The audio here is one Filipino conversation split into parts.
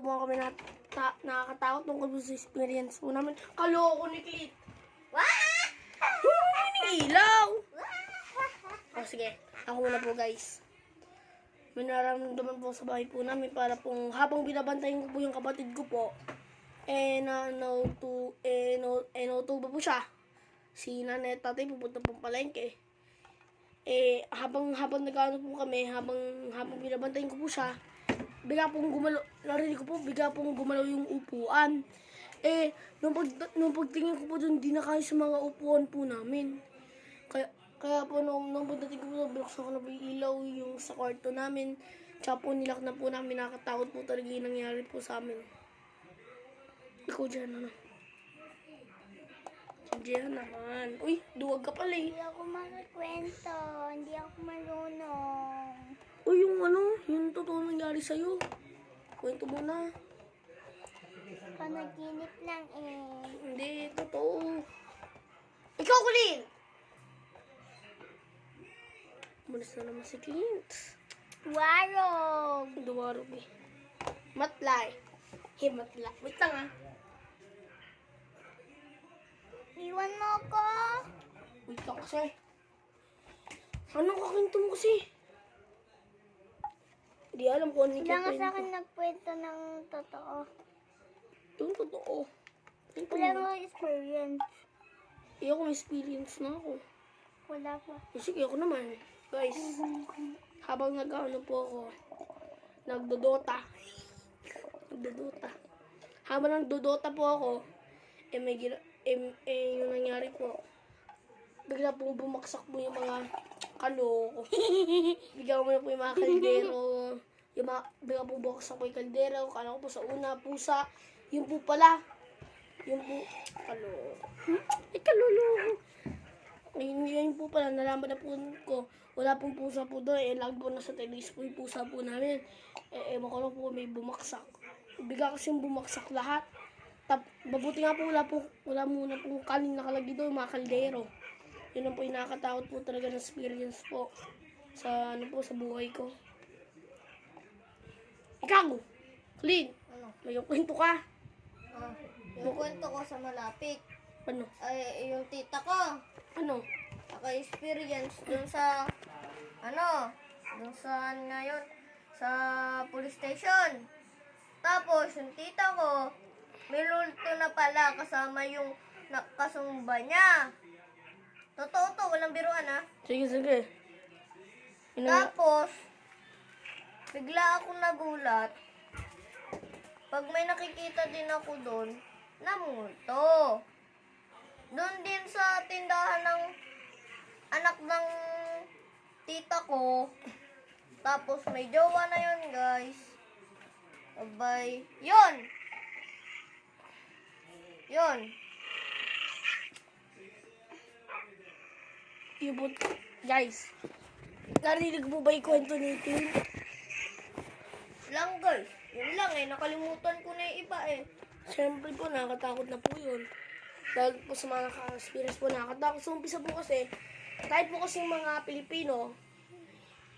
po kami nakakatakot tungkol po sa experience po namin. Kaloko ni Clit. Hindi ilaw. Oh, sige. Ako muna po, guys. May nararamdaman po sa bahay po namin para pong habang binabantayan ko po yung kapatid ko po, nautuba po siya. Si nanay at tatay pupunta pong palengke. Habang nag-ano po kami, habang binabantayan ko po siya, bigla pong gumalaw, narinig ko po, bigla pong gumalaw yung upuan. Nung pagtingin ko po doon, di na kayo sa mga upuan po namin. Kaya po, nung pagdating ko po, binuksan ko na po yung ilaw, yung sa kwarto namin. Tsaka po, nilak na po namin, nakatakot po talaga yung nangyari po sa amin. Ikaw dyan, ano? Diyan naman. Uy, duwag ka pala eh. Hindi ako makakwento. Hindi ako marunong. Uy, yung totoo nangyari sa'yo. Kwento mo na. Panaginip lang eh. Hindi, totoo. Ikaw, Kulin! Malis na naman si Clint. Warog! Duwarog eh. Matlay. Matlay. Wait lang ah. Iwan mo ko. Wait lang kasi. Anong kakinto mo kasi? Hindi alam kung ano yung Wala nga sa kakinto. akin nagkwento ng totoo. Yung totoo. Yung Wala totoo. mo experience. Ako may experience na ako. Wala pa. Sige, ako naman. Guys, habang nag-ano po ako, nagdodota. Habang nagdodota po ako, yung nangyari po, bigla pong bumaksak po yung mga kaloko. Bigla mo na po yung mga kaldero. Bigla pong bumaksak po yung kaldero. Kala ko po sa una, pusa. Yung po pala. Yung po, kaloko. Kaluloko. Ngayon po pala, nalaman na po ko, wala pong pusa po doon. Lagi po nasa telis po yung pusa po namin. Ewan ko lang po, may bumaksak. Bigla kasing bumaksak lahat. Mabuti nga po, wala muna pong kanin nakalagay doon, mga kaldero. Yun ang po yung nakakatakot po talaga ng experience po sa sa buhay ko. Ikaw, Clint, may kwento ka. Yung kwento ko sa malapit, Ano? ay yung tita ko, Ano? naka-experience dun sa, ngayon, sa police station. Tapos, yung tita ko, may multo na pala kasama yung kasumba niya. Totoo to, walang biruan ha. Sige. Tapos, bigla akong nagulat. Pag may nakikita din ako doon, na multo. Doon din sa tindahan ng anak ng tita ko. Tapos may jowa na yun, guys. Abay, yun. Guys, narinig mo ba yung kwento ni Tim? Lang, guys. Yun lang nakalimutan ko na yung iba Siyempre po, nakakatakot na po yun. Dahil po sa mga naka-experience po, nakakatakot. Sa umpisa po kasi, kahit po kasi mga Pilipino,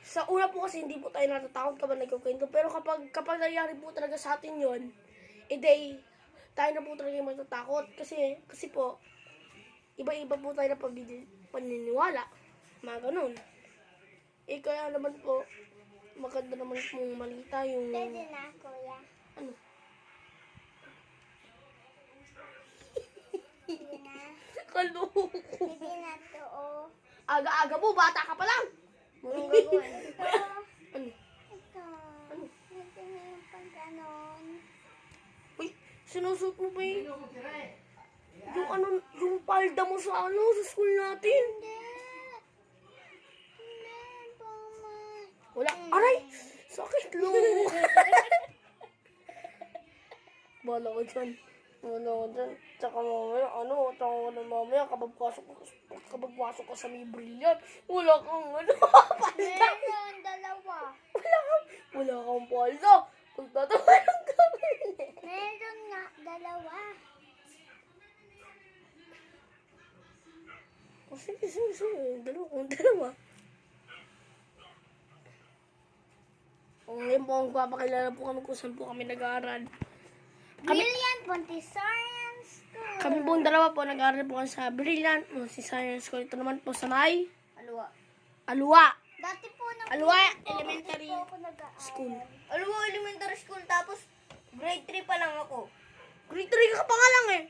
sa una po kasi hindi po tayo natatakot kapag nagkukwento. Pero kapag nangyari po talaga sa atin yun, tayo na po talaga yung matatakot. Kasi po, iba-iba po tayo na paniniwala. Mga ganun. Kaya naman po, maganda naman pong malita yung... Pwede na, kuya. Ano? Pwede na. Kaloko. Pwede na to, oh. Aga-aga mo, bata ka pa lang. Anong gagawin? Ano? Ito. Pwede na yung pag-ganon. Uy, sinusot mo ba yung palda mo sa sa school natin? Hindi. Pumas. Wala. Aray! Sakit lo. Bala ko dyan. Tsaka mamaya, kapag pasok ka sa may brilliant, wala kang palda. Meron, dalawa. Wala kang palda. Pagtatawanan kami. Meron nga, dalawa. Sige. Dalawa. Ayun po, ang papakilala po kami kung saan po kami nag-aaral. Brilliant Montessorian School. Kami po dalawa po nag-aaral po kami sa Brilliant Montessorian School. Ito naman po sa may Alwa. Alwa. Dati po nang Alwa Elementary po ako nag-aaral. School. Alwa Elementary School, tapos grade 3 pa lang ako. Grade 3 ka pa nga lang eh.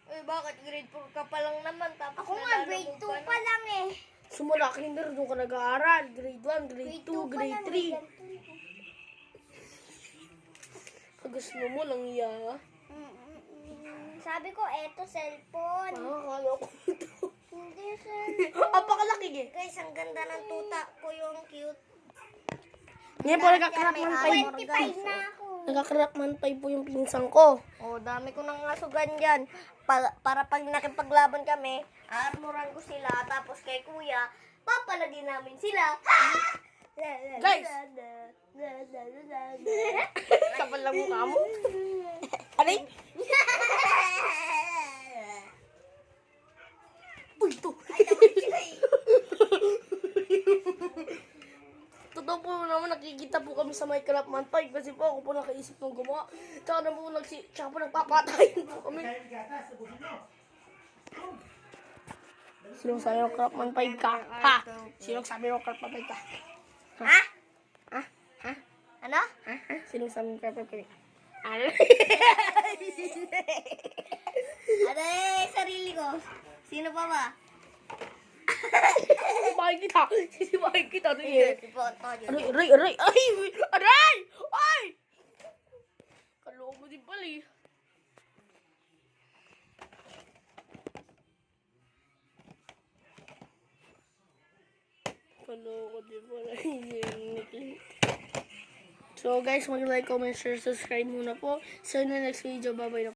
Eh, bakit grade 4 ka pa lang naman? Tapos Ako nga, grade 2 pa lang eh. Sumula kinder, doon ka nag-aaral. Grade 1, grade 2, pa grade lang, 3. ganito. Gusto mo lang iya. Sabi ko, eto cellphone. Akala ko ito. Hindi cellphone. Ang pakalaki eh. Guys, ang ganda ng tuta ko, yung cute. Ngayon po nagka-crackman 25 na ako. Nagka-crackman 5 po yung pinsan ko. Oh, dami ko nang nasugan dyan. Para pag nakipaglaban kami, armoran ko sila, tapos kay kuya, papalagin namin sila. Guys! Kapal lang mukha mo. Aray! Uy, ito! Totoo po naman, nakikita po kami sa Minecraftman 5 kasi po ako po nakaisip ng gumawa. Tsaka po nagpapatayin po kami. Sinong sabi ng Craftman 5 ka? Ha? Sinong sabi ng Craftman 5 ka? Ha? Ha? Ha? Ano? Ha? Ha? Sinong sabi ng Craftman 5 ka? Ano? Ano eh, sarili ko. Sino pa ba? Sisibahin kita! Sisibahin kita! Sige, ipot ko dyan. Aray! Aray! Aray! Ay! Aray! Ay! Kaloko mo din pala eh. Kaloko din pala eh. So guys, mag-like, comment, share, subscribe muna po. See you in the next video. Bye-bye na.